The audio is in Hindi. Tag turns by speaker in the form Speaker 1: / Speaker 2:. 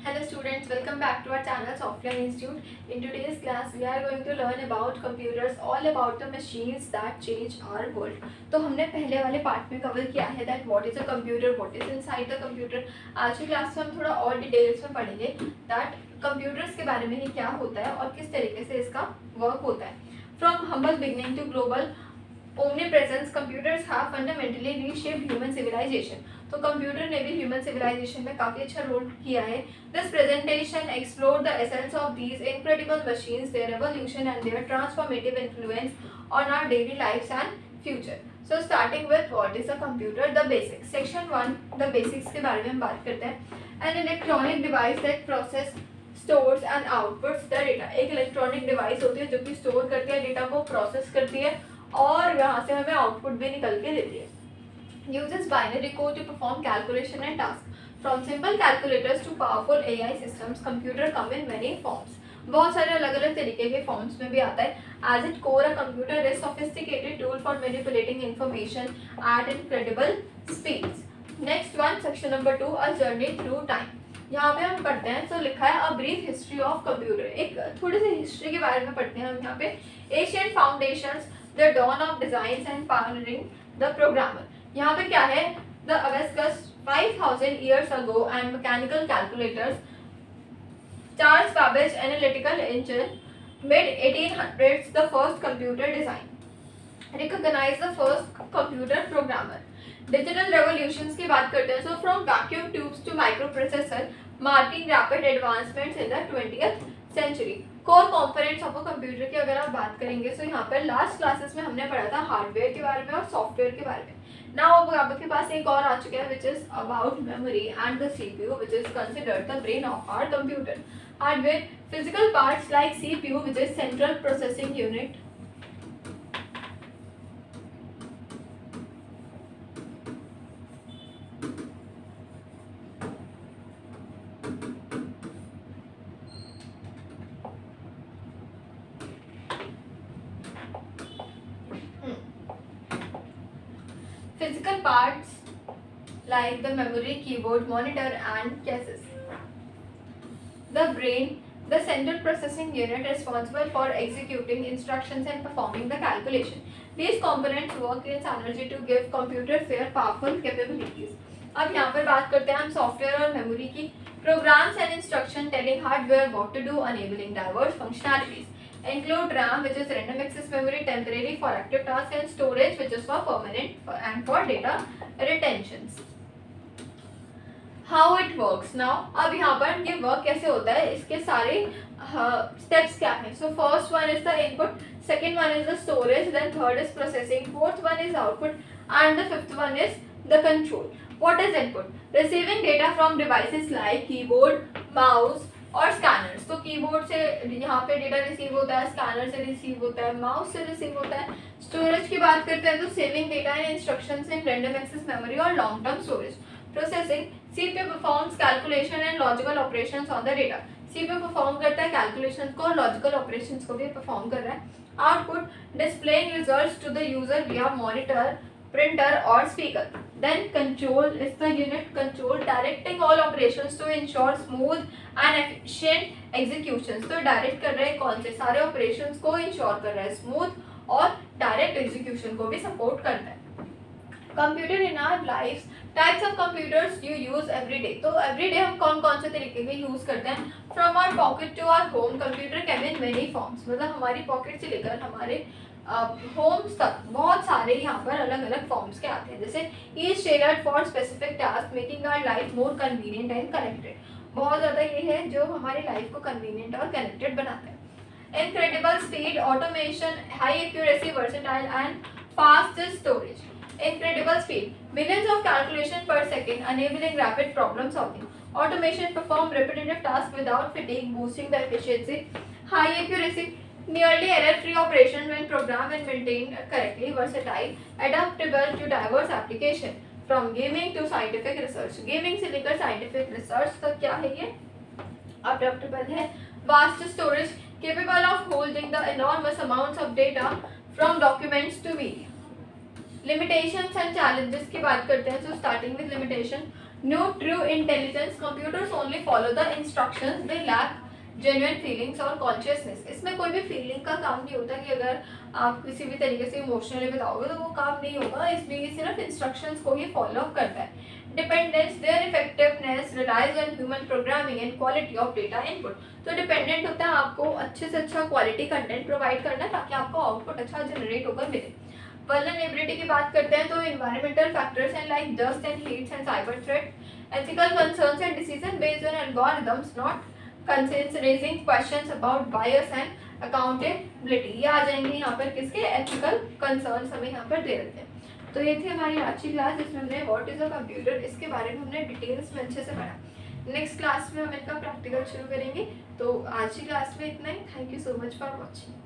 Speaker 1: Hello students, welcome back to our channel Software Institute. In today's class, we are going to learn about computers, all about the machines that change our world. तो हमने पहले वाले पार्ट में कवर किया है that what is a computer, what is inside the computer. आज की क्लास में हम थोड़ा और डिटेल्स में पढ़ेंगे that computers के बारे में ये क्या होता है और किस तरीके से इसका वर्क होता है. From humble beginning to global omnipresence, computers have fundamentally reshaped human civilization. तो कंप्यूटर ने भी ह्यूमन सिविलाइजेशन में काफ़ी अच्छा रोल किया है. This presentation explore the essence of these incredible machines, their evolution and their transformative influence on our daily lifes and future. So starting with what is a computer, the basics. Section 1 the basics के बारे में हम बात करते हैं. An electronic device that process stores and outputs the data. एक इलेक्ट्रॉनिक डिवाइस होती है जो कि स्टोर करती है डेटा को, प्रोसेस करती है और यहाँ से हमें आउटपुट भी निकल के देती है. Uses binary code to perform calculation and tasks. From simple calculators to powerful AI systems, computer come in many forms. बहुत सारे अलग अलग तरीके के फॉर्म्स में भी आता है. As its core, a computer is sophisticated tool for manipulating information at incredible speeds. Next one, section number 2, a journey through time. यहाँ पे हम पढ़ते हैं, so लिखा है a brief history of computer. एक थोड़ी सी हिस्ट्री के बारे में पढ़ते हैं हम यहाँ पे. Ancient foundations, the dawn of designs and pioneering the programmer. यहाँ पे क्या है, the abacus 5000 years ago and mechanical calculators, Charles Babbage analytical engine, mid 1800s the first computer design, recognize the first computer programmer. Digital revolutions की बात करते हैं. So from vacuum tubes to microprocessor, marking rapid advancements in the 20th century. Core components of a computer की अगर आप बात करेंगे तो यहाँ पर लास्ट क्लासेस में हमने पढ़ा था हार्डवेयर के बारे में और सॉफ्टवेयर के बारे में. नाउ अब आपके पास एक और आ चुका है which is about memory and the CPU which is considered the brain of our computer. Hardware, physical parts like CPU which is central processing unit. Physical parts like the memory, keyboard, monitor and cases. The brain, the central processing unit responsible for executing instructions and performing the calculation. These components work in synergy to give computers their powerful capabilities. अब यहाँ पर बात करते हैं हम सॉफ्टवेयर और मेमोरी की. Programs and instruction telling hardware what to do, enabling diverse functionalities. Include RAM, which is random access memory, temporary for active tasks, and storage, which is for permanent and for data retentions. How it works now? अब यहाँ पर ये वर्क कैसे होता है, इसके सारे steps क्या हैं. So first one is the input, second one is the storage, then third is processing, fourth one is output, and the fifth one is the control. What is input? Receiving data from devices like keyboard, mouse और स्कैनर्स. तो कीबोर्ड से यहाँ पे डेटा रिसीव होता है, स्कैनर से रिसीव होता है, माउस से रिसीव होता है. स्टोरेज की बात करते हैं तो saving data in instructions in random access memory और long term storage. Processing, CPU performs calculation and logical operations on the data. CPU perform करता है कैलकुलेशन को और लॉजिकल ऑपरेशंस को भी परफॉर्म कर रहा है. Output, displaying results to the user via monitor, printer or speaker. Then control is the unit control directing all operations to ensure smooth and efficient executions. तो डायरेक्ट कर रहे हैं कौन से सारे operations को ensure कर रहा है smooth और direct execution को भी support करता है. Computer in our lives, types of computers you use every day. तो every day हम कौन कौन से तरीके के यूज करते हैं. From our pocket to our home, computer come in many forms. मतलब हमारी पॉकेट से लेकर हमारे होम्स तक बहुत सारे यहाँ पर अलग अलग फॉर्म्स के आते हैं. जैसे each tailored for specific task, making our life more convenient and connected. बहुत ज़्यादा ये है जो हमारी लाइफ को कन्वीनियंट और कनेक्टेड बनाता है. Incredible speed, automation, high accuracy, versatile and fast storage. Incredible speed, millions of calculation per second, enabling rapid problem solving. Automation, perform repetitive tasks without fatigue, boosting the efficiency. High accuracy, nearly error-free operation when programmed and maintained correctly. Versatile, adaptable to diverse application, from gaming to scientific research. Gaming से लेकर scientific research तक क्या है ये adaptable है. Vast storage, capable of holding the enormous amounts of data from documents to media. Limitations and challenges की बात करते हैं. So starting with limitation, no true intelligence, computers only follow the instructions, they lack genuine feelings और कॉन्शियसनेस। इसमें कोई भी फीलिंग का काम नहीं होता कि अगर आप किसी भी तरीके से इमोशनली बताओगे तो वो काम नहीं होगा, इसमें ये सिर्फ इंस्ट्रक्शंस को ही फॉलो करता है। Dependence, their effectiveness relies on human programming and quality of data input. तो डिपेंडेंट होता है आपको अच्छे से अच्छा क्वालिटी कंटेंट प्रोवाइड करना ताकि आपको आउटपुट अच्छा जनरेट होकर मिले। वल्नरेबिलिटी की बात करते हैं तो environmental factors and like dust and heats and cyber threat, ethical concerns and decision based on algorithms, not concerns raising questions about bias and accountability. ये आ जाएंगे यहाँ पर किसके, एथिकल कंसर्न्स हमें यहाँ पर दे रखे हैं। तो ये थी हमारी आज की क्लास जिसमें हमने व्हाट इज अ कंप्यूटर इसके बारे में हमने डिटेल्स में अच्छे से पढ़ा। नेक्स्ट क्लास में हम इनका प्रैक्टिकल शुरू करेंगे। तो आज की क्लास में इतना ही। Thank you so much for watching.